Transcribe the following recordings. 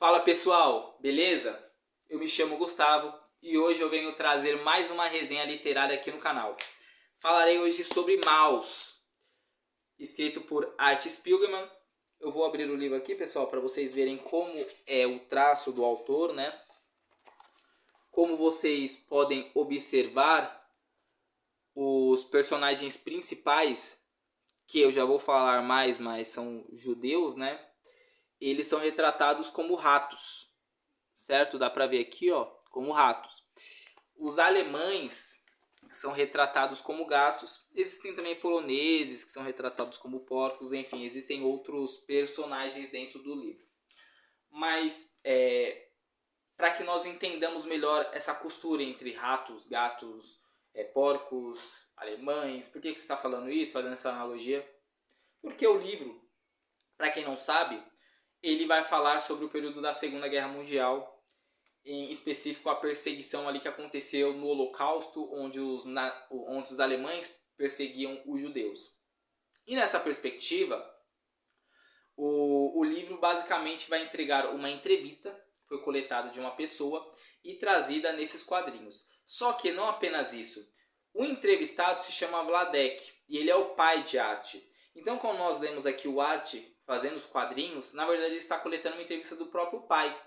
Fala pessoal, beleza? Eu me chamo Gustavo e hoje eu venho trazer mais uma resenha literária aqui no canal. Falarei hoje sobre Maus, escrito por Art Spiegelman. Eu vou abrir o livro aqui, pessoal, para vocês verem como é o traço do autor, né? Como vocês podem observar, os personagens principais, que eu já vou falar mais, mas são judeus, né? Eles são retratados como ratos, certo? Dá pra ver aqui, ó, como ratos. Os alemães são retratados como gatos. Existem também poloneses que são retratados como porcos. Enfim, existem outros personagens dentro do livro. Mas para que nós entendamos melhor essa costura entre ratos, gatos, porcos, alemães. Por que você está falando isso, fazendo essa analogia? Porque o livro, para quem não sabe, ele vai falar sobre o período da Segunda Guerra Mundial, em específico a perseguição ali que aconteceu no Holocausto, onde os alemães perseguiam os judeus. E nessa perspectiva, o livro basicamente vai entregar uma entrevista que foi coletada de uma pessoa e trazida nesses quadrinhos. Só que não apenas isso. O entrevistado se chama Vladek e ele é o pai de Art. Então, quando nós lemos aqui o Art fazendo os quadrinhos, na verdade ele está coletando uma entrevista do próprio pai.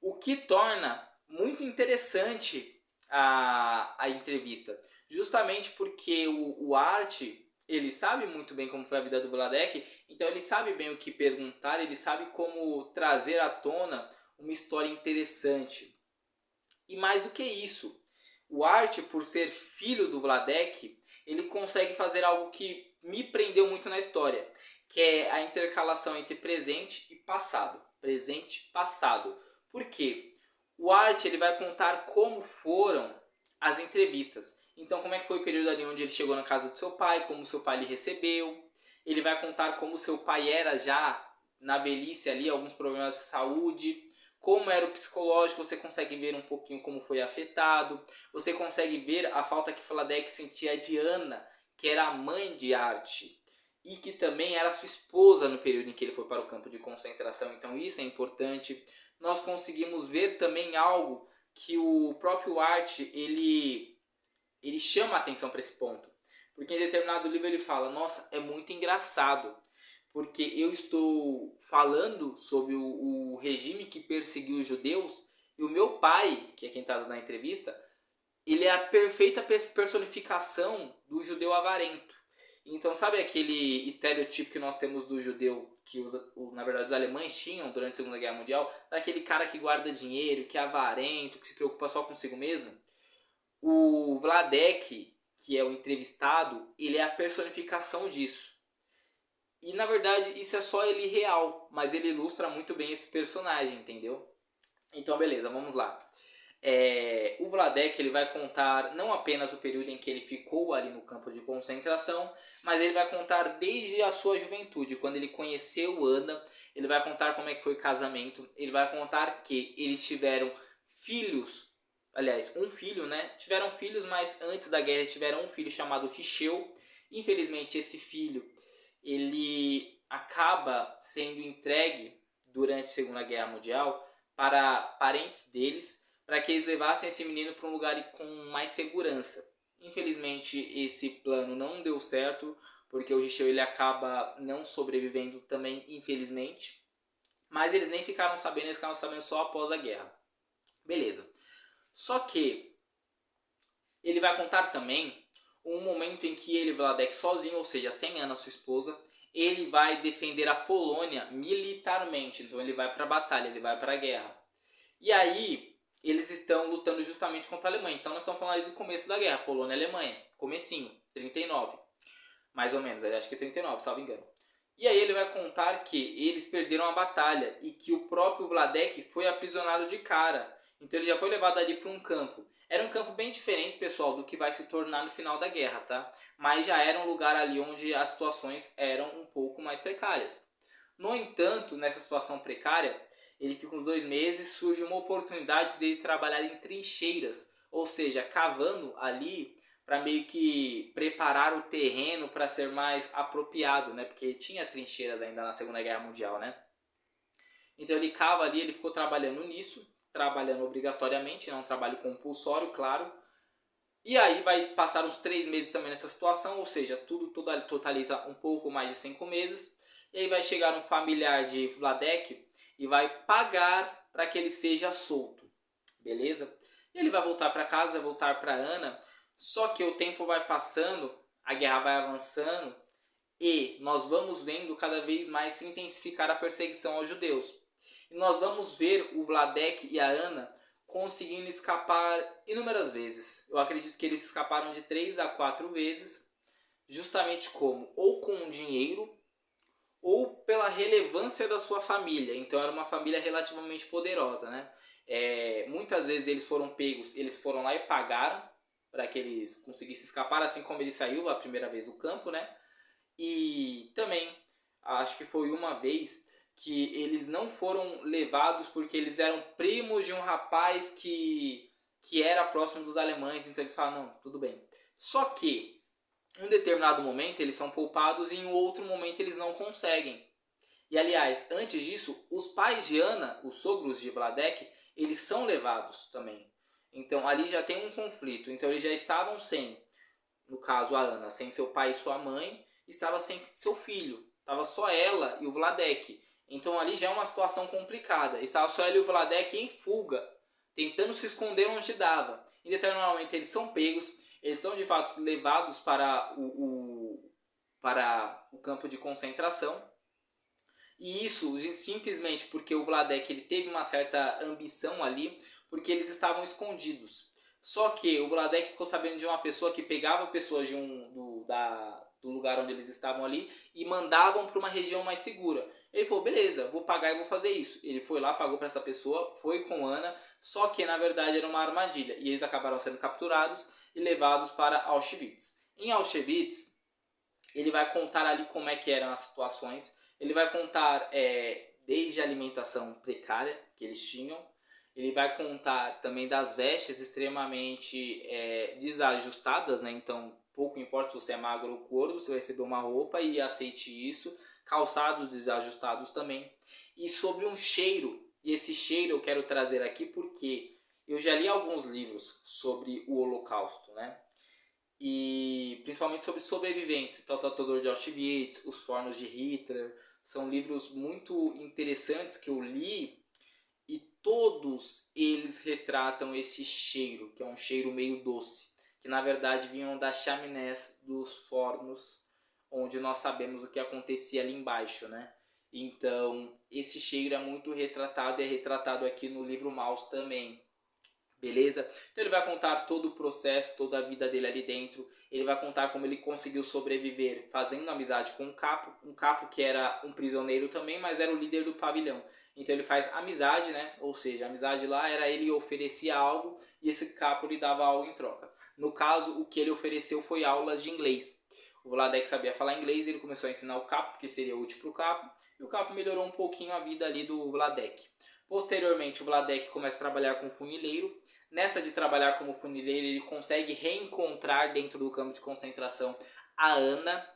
O que torna muito interessante a entrevista. Justamente porque o Art, ele sabe muito bem como foi a vida do Vladek, então ele sabe bem o que perguntar, ele sabe como trazer à tona uma história interessante. E mais do que isso, o Art, por ser filho do Vladek, ele consegue fazer algo que me prendeu muito na história, que é a intercalação entre presente e passado. Presente, passado. Por quê? O Art ele vai contar como foram as entrevistas. Então, como é que foi o período ali onde ele chegou na casa do seu pai, como o seu pai lhe recebeu. Ele vai contar como o seu pai era já na velhice ali, alguns problemas de saúde. Como era o psicológico, você consegue ver um pouquinho como foi afetado. Você consegue ver a falta que Vladek sentia de Ana, que era a mãe de Art, e que também era sua esposa no período em que ele foi para o campo de concentração. Então isso é importante. Nós conseguimos ver também algo que o próprio Art ele chama a atenção para esse ponto. Porque em determinado livro ele fala, nossa, é muito engraçado, porque eu estou falando sobre o regime que perseguiu os judeus, e o meu pai, que é quem está na entrevista, ele é a perfeita personificação do judeu avarento. Então, sabe aquele estereotipo que nós temos do judeu, que na verdade os alemães tinham durante a Segunda Guerra Mundial, daquele cara que guarda dinheiro, que é avarento, que se preocupa só consigo mesmo? O Vladek, que é o entrevistado, ele é a personificação disso. E na verdade isso é só ele real, mas ele ilustra muito bem esse personagem, entendeu? Então beleza, vamos lá. O Vladek ele vai contar não apenas o período em que ele ficou ali no campo de concentração, mas ele vai contar desde a sua juventude, quando ele conheceu Ana, ele vai contar como é que foi o casamento, ele vai contar que eles tiveram filhos, aliás, um filho, né? Tiveram filhos, mas antes da guerra eles tiveram um filho chamado Richel. Infelizmente esse filho, ele acaba sendo entregue durante a Segunda Guerra Mundial para parentes deles, para que eles levassem esse menino para um lugar com mais segurança. Infelizmente esse plano não deu certo, porque o Richel ele acaba não sobrevivendo também, infelizmente. Mas eles nem ficaram sabendo, eles ficaram sabendo só após a guerra. Beleza. Só que ele vai contar também um momento em que ele, Vladek, sozinho, ou seja, sem Ana, sua esposa, ele vai defender a Polônia militarmente. Então ele vai para a batalha, ele vai para a guerra. E aí eles estão lutando justamente contra a Alemanha. Então nós estamos falando ali do começo da guerra, Polônia e Alemanha, comecinho, 39, mais ou menos, acho que 39, salvo engano. E aí ele vai contar que eles perderam a batalha e que o próprio Vladek foi aprisionado de cara. Então ele já foi levado ali para um campo. Era um campo bem diferente, pessoal, do que vai se tornar no final da guerra, tá? Mas já era um lugar ali onde as situações eram um pouco mais precárias. No entanto, nessa situação precária, ele fica uns 2 meses, surge uma oportunidade dele trabalhar em trincheiras, ou seja, cavando ali para meio que preparar o terreno para ser mais apropriado, né? Porque tinha trincheiras ainda na Segunda Guerra Mundial, né? Então ele cava ali, ele ficou trabalhando nisso, trabalhando obrigatoriamente, não é um trabalho compulsório, claro. E aí vai passar uns 3 meses também nessa situação, ou seja, tudo totaliza um pouco mais de 5 meses. E aí vai chegar um familiar de Vladek e vai pagar para que ele seja solto, beleza? E ele vai voltar para casa, vai voltar para Ana, só que o tempo vai passando, a guerra vai avançando e nós vamos vendo cada vez mais se intensificar a perseguição aos judeus. E nós vamos ver o Vladek e a Ana conseguindo escapar inúmeras vezes. Eu acredito que eles escaparam de 3 a 4 vezes, justamente como ou com dinheiro ou pela relevância da sua família. Então era uma família relativamente poderosa, né? Muitas vezes eles foram pegos, eles foram lá e pagaram para que eles conseguissem escapar, assim como ele saiu a primeira vez do campo, né? E também acho que foi uma vez que eles não foram levados porque eles eram primos de um rapaz que era próximo dos alemães, então eles falam, não, tudo bem. Só que em um determinado momento eles são poupados e em outro momento eles não conseguem. E aliás, antes disso, os pais de Ana, os sogros de Vladek, eles são levados também. Então ali já tem um conflito. Então eles já estavam sem, no caso a Ana, sem seu pai e sua mãe, estava sem seu filho. Estava só ela e o Vladek. Então ali já é uma situação complicada. Estava só ela e o Vladek em fuga, tentando se esconder onde dava. Em determinado momento eles são pegos, eles são de fato levados para o campo de concentração. E isso simplesmente porque o Vladek ele teve uma certa ambição ali, porque eles estavam escondidos. Só que o Vladek ficou sabendo de uma pessoa que pegava pessoas do lugar onde eles estavam ali e mandavam para uma região mais segura. Ele falou, beleza, vou pagar e vou fazer isso. Ele foi lá, pagou para essa pessoa, foi com Ana, só que na verdade era uma armadilha. E eles acabaram sendo capturados e levados para Auschwitz. Em Auschwitz, ele vai contar ali como é que eram as situações. Ele vai contar desde a alimentação precária que eles tinham. Ele vai contar também das vestes extremamente desajustadas, né? Então, pouco importa se você é magro ou gordo, você vai receber uma roupa e aceite isso. Calçados desajustados também. E sobre um cheiro, e esse cheiro eu quero trazer aqui porque eu já li alguns livros sobre o Holocausto, né? E principalmente sobre sobreviventes, o Tratador de Auschwitz, Os Fornos de Hitler. São livros muito interessantes que eu li e todos eles retratam esse cheiro, que é um cheiro meio doce, que na verdade vinham das chaminés dos fornos, onde nós sabemos o que acontecia ali embaixo, né? Então, esse cheiro é muito retratado e é retratado aqui no livro Maus também. Beleza? Então ele vai contar todo o processo, toda a vida dele ali dentro. Ele vai contar como ele conseguiu sobreviver fazendo amizade com um capo que era um prisioneiro também, mas era o líder do pavilhão. Então ele faz amizade, né? Ou seja, a amizade lá era ele oferecia algo e esse capo lhe dava algo em troca. No caso, o que ele ofereceu foi aulas de inglês. O Vladek sabia falar inglês, ele começou a ensinar o capo, porque seria útil para o capo, e o capo melhorou um pouquinho a vida ali do Vladek. Posteriormente, o Vladek começa a trabalhar com funileiro. Nessa de trabalhar como funileiro, ele consegue reencontrar dentro do campo de concentração a Ana.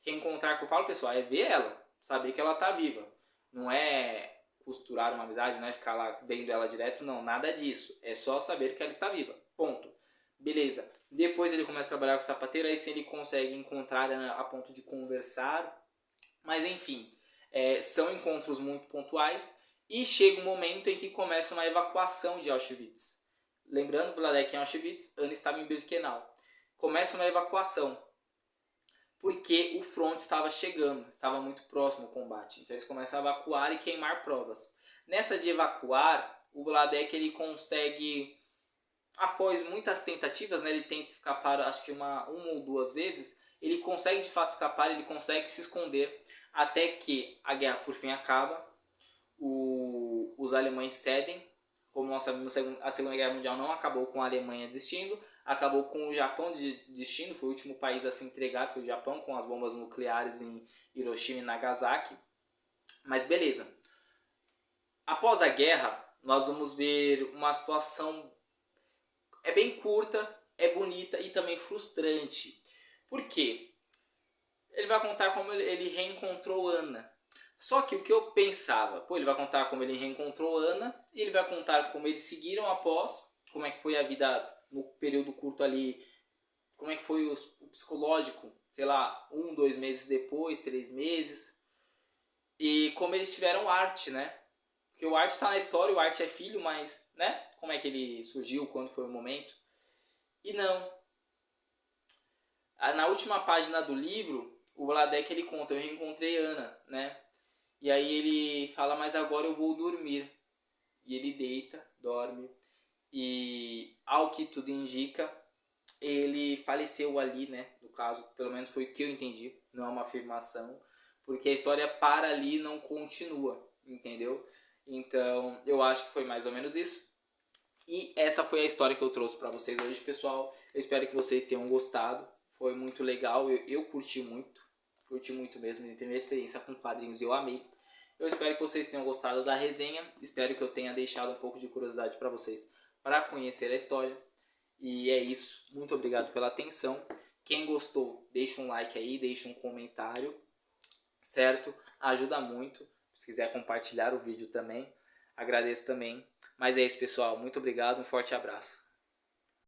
Reencontrar, que eu falo, pessoal, é ver ela, saber que ela está viva. Não é costurar uma amizade, não é ficar lá vendo ela direto, não, nada disso. É só saber que ela está viva, ponto. Beleza. Depois ele começa a trabalhar com sapateiro, aí sim ele consegue encontrar a ponto de conversar. Mas enfim, são encontros muito pontuais e chega um momento em que começa uma evacuação de Auschwitz. Lembrando, Vladek em Auschwitz, Ana estava em Birkenau. Começa uma evacuação, porque o front estava chegando, estava muito próximo ao combate. Então eles começam a evacuar e queimar provas. Nessa de evacuar, o Vladek ele consegue, após muitas tentativas, né, ele tenta escapar acho que uma ou duas vezes, ele consegue de fato escapar, ele consegue se esconder, até que a guerra por fim acaba, os alemães cedem. Como nós sabemos, a Segunda Guerra Mundial não acabou com a Alemanha desistindo, acabou com o Japão desistindo, foi o último país a se entregar, foi o Japão, com as bombas nucleares em Hiroshima e Nagasaki. Mas beleza. Após a guerra, nós vamos ver uma situação bem curta, bonita e também frustrante. Por quê? Ele vai contar como ele reencontrou Ana. Só que o que eu pensava, pô, ele vai contar como ele reencontrou Ana, e ele vai contar como eles seguiram após, como é que foi a vida no período curto ali, como é que foi o psicológico, sei lá, 1, 2 meses depois, 3 meses, e como eles tiveram arte, né? Porque o Art está na história, o Art é filho, mas, né? Como é que ele surgiu, quando foi o momento. E não. Na última página do livro, o Vladek ele conta, eu reencontrei Ana, né? E aí ele fala, mas agora eu vou dormir. E ele deita, dorme. E ao que tudo indica, ele faleceu ali, né? No caso, pelo menos foi o que eu entendi. Não é uma afirmação. Porque a história para ali e não continua, entendeu? Então, eu acho que foi mais ou menos isso. E essa foi a história que eu trouxe para vocês hoje, pessoal. Eu espero que vocês tenham gostado. Foi muito legal, eu curti muito mesmo. A primeira experiência com quadrinhos eu amei. Eu espero que vocês tenham gostado da resenha. Espero que eu tenha deixado um pouco de curiosidade para vocês para conhecer a história. E é isso. Muito obrigado pela atenção. Quem gostou, deixa um like aí, deixa um comentário, certo? Ajuda muito. Se quiser compartilhar o vídeo também, agradeço também. Mas é isso, pessoal. Muito obrigado. Um forte abraço.